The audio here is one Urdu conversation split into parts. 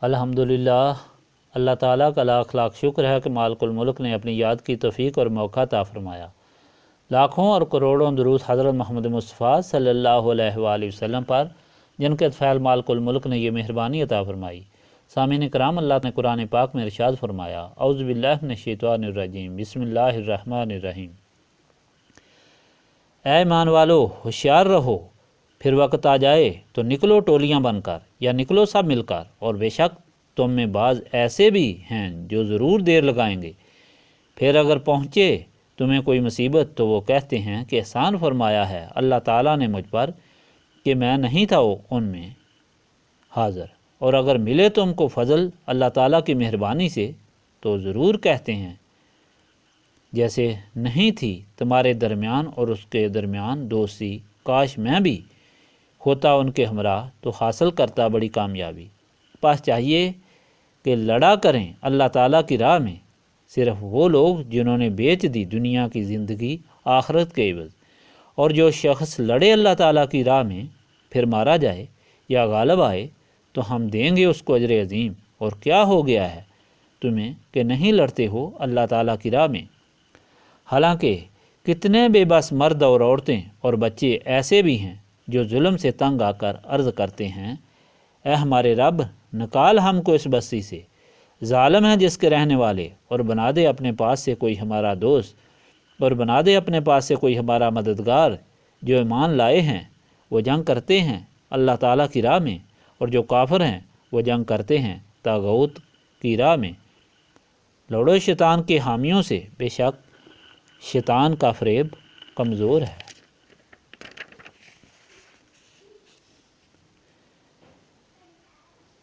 الحمدللہ، اللہ تعالیٰ کا لاکھ لاکھ شکر ہے کہ مالک الملک نے اپنی یاد کی توفیق اور موقع عطا فرمایا۔ لاکھوں اور کروڑوں درود حضرت محمد مصطفیٰ صلی اللہ علیہ وآلہ وسلم پر، جن کے فعل مالک الملک نے یہ مہربانی عطا فرمائی۔ سامعین کرام، اللہ نے قرآن پاک میں ارشاد فرمایا، اعوذ باللہ من الشیطان الرجیم، بسم اللہ الرحمن الرحیم۔ اے ایمان والو، ہوشیار رہو، پھر وقت آ جائے تو نکلو ٹولیاں بن کر یا نکلو سب مل کر، اور بے شک تم میں بعض ایسے بھی ہیں جو ضرور دیر لگائیں گے۔ پھر اگر پہنچے تمہیں کوئی مصیبت تو وہ کہتے ہیں کہ احسان فرمایا ہے اللہ تعالیٰ نے مجھ پر کہ میں نہیں تھا ان میں حاضر، اور اگر ملے تم کو فضل اللہ تعالیٰ کی مہربانی سے تو ضرور کہتے ہیں جیسے نہیں تھی تمہارے درمیان اور اس کے درمیان دوستی، کاش میں بھی ہوتا ان کے ہمراہ تو حاصل کرتا بڑی کامیابی۔ پاس چاہیے کہ لڑا کریں اللہ تعالیٰ کی راہ میں صرف وہ لوگ جنہوں نے بیچ دی دنیا کی زندگی آخرت کے عوض، اور جو شخص لڑے اللہ تعالیٰ کی راہ میں پھر مارا جائے یا غالب آئے تو ہم دیں گے اس کو اجر عظیم۔ اور کیا ہو گیا ہے تمہیں کہ نہیں لڑتے ہو اللہ تعالیٰ کی راہ میں؟ حالانکہ کتنے بے بس مرد اور عورتیں اور بچے ایسے بھی ہیں جو ظلم سے تنگ آ کر عرض کرتے ہیں، اے ہمارے رب، نکال ہم کو اس بستی سے، ظالم ہے جس کے رہنے والے، اور بنا دے اپنے پاس سے کوئی ہمارا دوست، اور بنا دے اپنے پاس سے کوئی ہمارا مددگار۔ جو ایمان لائے ہیں وہ جنگ کرتے ہیں اللہ تعالیٰ کی راہ میں، اور جو کافر ہیں وہ جنگ کرتے ہیں طاغوت کی راہ میں۔ لڑو شیطان کے حامیوں سے، بے شک شیطان کا فریب کمزور ہے۔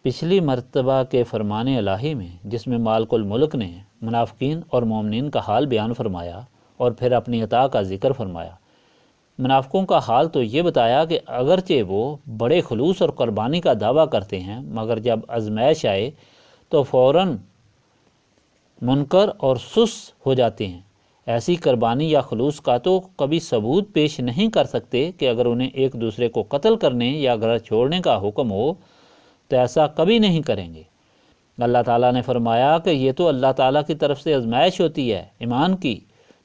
پچھلی مرتبہ کے فرمان الہی میں، جس میں مالک الملک نے منافقین اور مومنین کا حال بیان فرمایا اور پھر اپنی عطا کا ذکر فرمایا، منافقوں کا حال تو یہ بتایا کہ اگرچہ وہ بڑے خلوص اور قربانی کا دعویٰ کرتے ہیں، مگر جب آزمائش آئے تو فوراً منکر اور سس ہو جاتے ہیں۔ ایسی قربانی یا خلوص کا تو کبھی ثبوت پیش نہیں کر سکتے کہ اگر انہیں ایک دوسرے کو قتل کرنے یا گھر چھوڑنے کا حکم ہو تو ایسا کبھی نہیں کریں گے۔ اللہ تعالیٰ نے فرمایا کہ یہ تو اللہ تعالیٰ کی طرف سے آزمائش ہوتی ہے ایمان کی،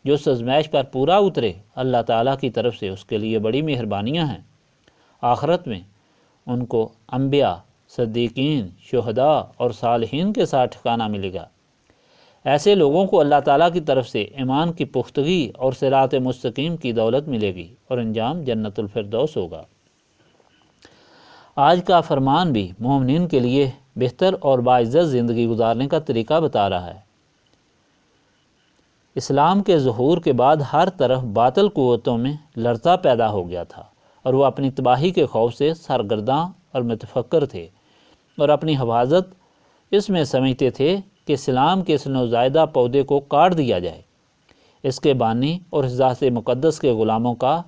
جو اس آزمائش پر پورا اترے اللہ تعالیٰ کی طرف سے اس کے لیے بڑی مہربانیاں ہیں۔ آخرت میں ان کو انبیاء، صدیقین، شہداء اور صالحین کے ساتھ ٹھکانہ ملے گا۔ ایسے لوگوں کو اللہ تعالیٰ کی طرف سے ایمان کی پختگی اور صراط مستقیم کی دولت ملے گی، اور انجام جنت الفردوس ہوگا۔ آج کا فرمان بھی مومنین کے لیے بہتر اور باعزت زندگی گزارنے کا طریقہ بتا رہا ہے۔ اسلام کے ظہور کے بعد ہر طرف باطل قوتوں میں لرزہ پیدا ہو گیا تھا، اور وہ اپنی تباہی کے خوف سے سرگرداں اور متفکر تھے، اور اپنی حفاظت اس میں سمجھتے تھے کہ اسلام کے اس نوزائیدہ پودے کو کاٹ دیا جائے، اس کے بانی اور اس ذات مقدس کے غلاموں کا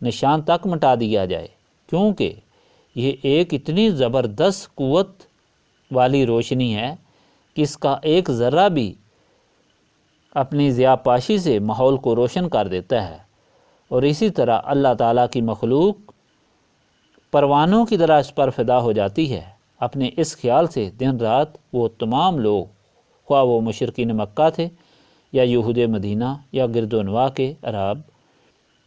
نشان تک مٹا دیا جائے، کیونکہ یہ ایک اتنی زبردست قوت والی روشنی ہے کہ اس کا ایک ذرہ بھی اپنی ضیاء پاشی سے ماحول کو روشن کر دیتا ہے۔ اور اسی طرح اللہ تعالیٰ کی مخلوق پروانوں کی طرح اس پر فدا ہو جاتی ہے۔ اپنے اس خیال سے دن رات وہ تمام لوگ، خواہ وہ مشرکین مکہ تھے یا یہود مدینہ یا گرد و نواح کے عرب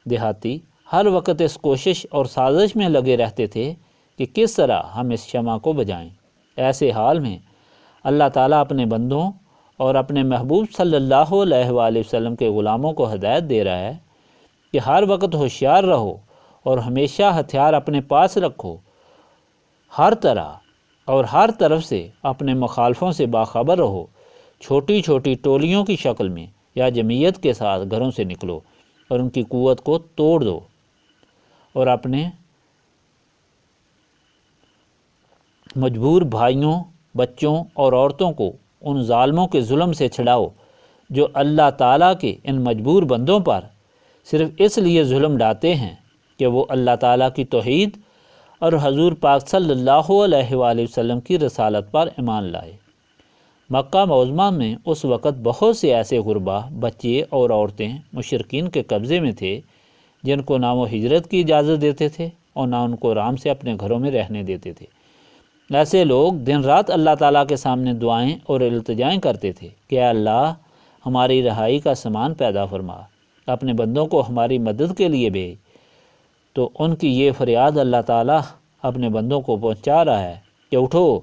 دیہاتی، ہر وقت اس کوشش اور سازش میں لگے رہتے تھے کہ کس طرح ہم اس شمع کو بجھائیں۔ ایسے حال میں اللہ تعالیٰ اپنے بندوں اور اپنے محبوب صلی اللہ علیہ وآلہ وسلم کے غلاموں کو ہدایت دے رہا ہے کہ ہر وقت ہوشیار رہو اور ہمیشہ ہتھیار اپنے پاس رکھو، ہر طرح اور ہر طرف سے اپنے مخالفوں سے باخبر رہو، چھوٹی چھوٹی ٹولیوں کی شکل میں یا جمعیت کے ساتھ گھروں سے نکلو اور ان کی قوت کو توڑ دو، اور اپنے مجبور بھائیوں، بچوں اور عورتوں کو ان ظالموں کے ظلم سے چھڑاؤ جو اللہ تعالیٰ کے ان مجبور بندوں پر صرف اس لیے ظلم ڈھاتے ہیں کہ وہ اللہ تعالیٰ کی توحید اور حضور پاک صلی اللہ علیہ وآلہ وسلم کی رسالت پر ایمان لائے۔ مکہ معظمہ میں اس وقت بہت سے ایسے غربا، بچے اور عورتیں مشرکین کے قبضے میں تھے جن کو نہ وہ ہجرت کی اجازت دیتے تھے اور نہ ان کو آرام سے اپنے گھروں میں رہنے دیتے تھے۔ ایسے لوگ دن رات اللہ تعالیٰ کے سامنے دعائیں اور التجائیں کرتے تھے کہ اے اللہ ہماری رہائی کا سامان پیدا فرما، اپنے بندوں کو ہماری مدد کے لیے بھیج۔ تو ان کی یہ فریاد اللہ تعالیٰ اپنے بندوں کو پہنچا رہا ہے کہ اٹھو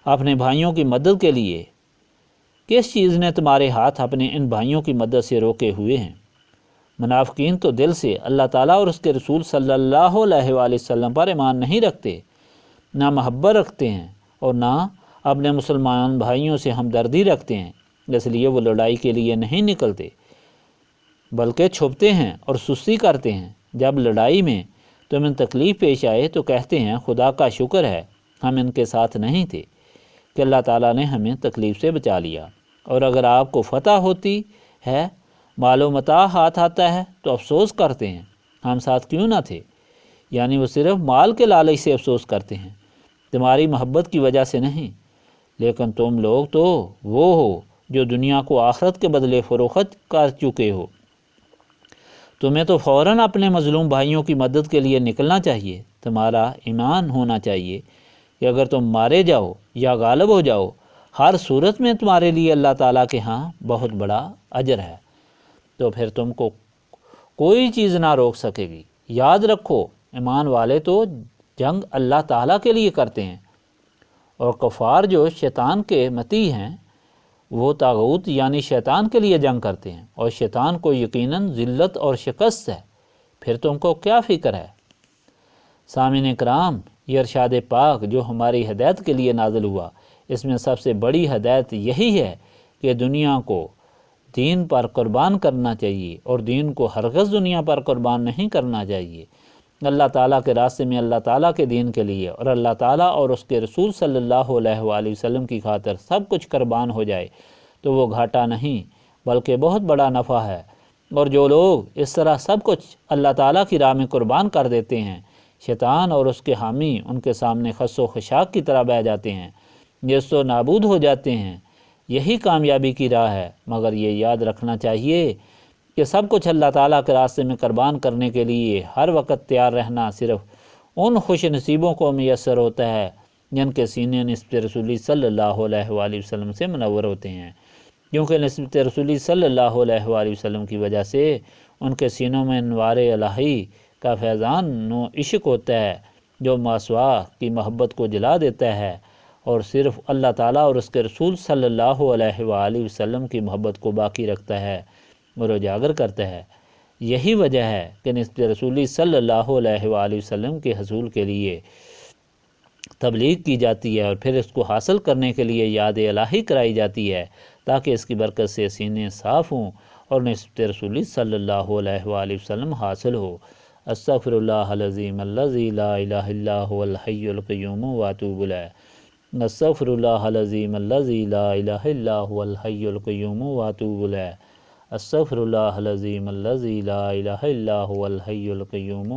اپنے بھائیوں کی مدد کے لیے۔ کس چیز نے تمہارے ہاتھ اپنے ان بھائیوں کی مدد سے روکے ہوئے ہیں؟ منافقین تو دل سے اللہ تعالیٰ اور اس کے رسول صلی اللہ علیہ وآلہ وسلم پر ایمان نہیں رکھتے، نہ محبت رکھتے ہیں اور نہ اپنے مسلمان بھائیوں سے ہمدردی رکھتے ہیں، اس لیے وہ لڑائی کے لیے نہیں نکلتے بلکہ چھپتے ہیں اور سستی کرتے ہیں۔ جب لڑائی میں تمہیں تکلیف پیش آئے تو کہتے ہیں خدا کا شکر ہے ہم ان کے ساتھ نہیں تھے کہ اللہ تعالیٰ نے ہمیں تکلیف سے بچا لیا، اور اگر آپ کو فتح ہوتی ہے، مال و متاع ہاتھ آتا ہے تو افسوس کرتے ہیں ہم ساتھ کیوں نہ تھے، یعنی وہ صرف مال کے لالچ سے افسوس کرتے ہیں، تمہاری محبت کی وجہ سے نہیں۔ لیکن تم لوگ تو وہ ہو جو دنیا کو آخرت کے بدلے فروخت کر چکے ہو، تمہیں تو فوراً اپنے مظلوم بھائیوں کی مدد کے لیے نکلنا چاہیے۔ تمہارا ایمان ہونا چاہیے کہ اگر تم مارے جاؤ یا غالب ہو جاؤ، ہر صورت میں تمہارے لیے اللہ تعالیٰ کے ہاں بہت بڑا اجر ہے، تو پھر تم کو کوئی چیز نہ روک سکے گی۔ یاد رکھو ایمان والے تو جنگ اللہ تعالیٰ کے لیے کرتے ہیں، اور کفار جو شیطان کے متی ہیں وہ طاغوت یعنی شیطان کے لیے جنگ کرتے ہیں، اور شیطان کو یقیناً ذلت اور شکست ہے۔ پھر تم کو کیا فکر ہے؟ سامعین اکرام، یہ ارشاد پاک جو ہماری ہدایت کے لیے نازل ہوا، اس میں سب سے بڑی ہدایت یہی ہے کہ دنیا کو دین پر قربان کرنا چاہیے، اور دین کو ہرگز دنیا پر قربان نہیں کرنا چاہیے۔ اللہ تعالیٰ کے راستے میں اللہ تعالیٰ کے دین کے لیے اور اللہ تعالیٰ اور اس کے رسول صلی اللہ علیہ وآلہ وسلم کی خاطر سب کچھ قربان ہو جائے تو وہ گھاٹا نہیں بلکہ بہت بڑا نفع ہے۔ اور جو لوگ اس طرح سب کچھ اللہ تعالیٰ کی راہ میں قربان کر دیتے ہیں، شیطان اور اس کے حامی ان کے سامنے خس و خشاک کی طرح بہہ جاتے ہیں، نیست و نابود ہو جاتے ہیں۔ یہی کامیابی کی راہ ہے، مگر یہ یاد رکھنا چاہیے کہ سب کچھ اللہ تعالیٰ کے راستے میں قربان کرنے کے لیے ہر وقت تیار رہنا صرف ان خوش نصیبوں کو میسر ہوتا ہے جن کے سینے نسبت رسولی صلی اللہ علیہ وآلہ وسلم سے منور ہوتے ہیں، کیونکہ نسبت رسولی صلی اللہ علیہ وآلہ وسلم کی وجہ سے ان کے سینوں میں انوار الہی کا فیضان و عشق ہوتا ہے جو ماسوا کی محبت کو جلا دیتا ہے اور صرف اللہ تعالیٰ اور اس کے رسول صلی اللہ علیہ وآلہ وسلم کی محبت کو باقی رکھتا ہے اور اجاگر کرتا ہے۔ یہی وجہ ہے کہ نسبت رسولی صلی اللہ علیہ وآلہ وسلم کے حصول کے لیے تبلیغ کی جاتی ہے، اور پھر اس کو حاصل کرنے کے لیے یاد الہی کرائی جاتی ہے تاکہ اس کی برکت سے سینے صاف ہوں اور نسبت رسولی صلی اللہ علیہ وآلہ وسلم حاصل ہو۔ استغفر اللہ العظیم الذی لا الہ الا هو الحی القیوم واتوب الیہ۔ استغفر اللہ العظیم الذی لا الہ الا هو الحی القیوم واتوب الیہ۔ استغفر اللہ العظیم الذی لا الہ الا هو الحی القیوم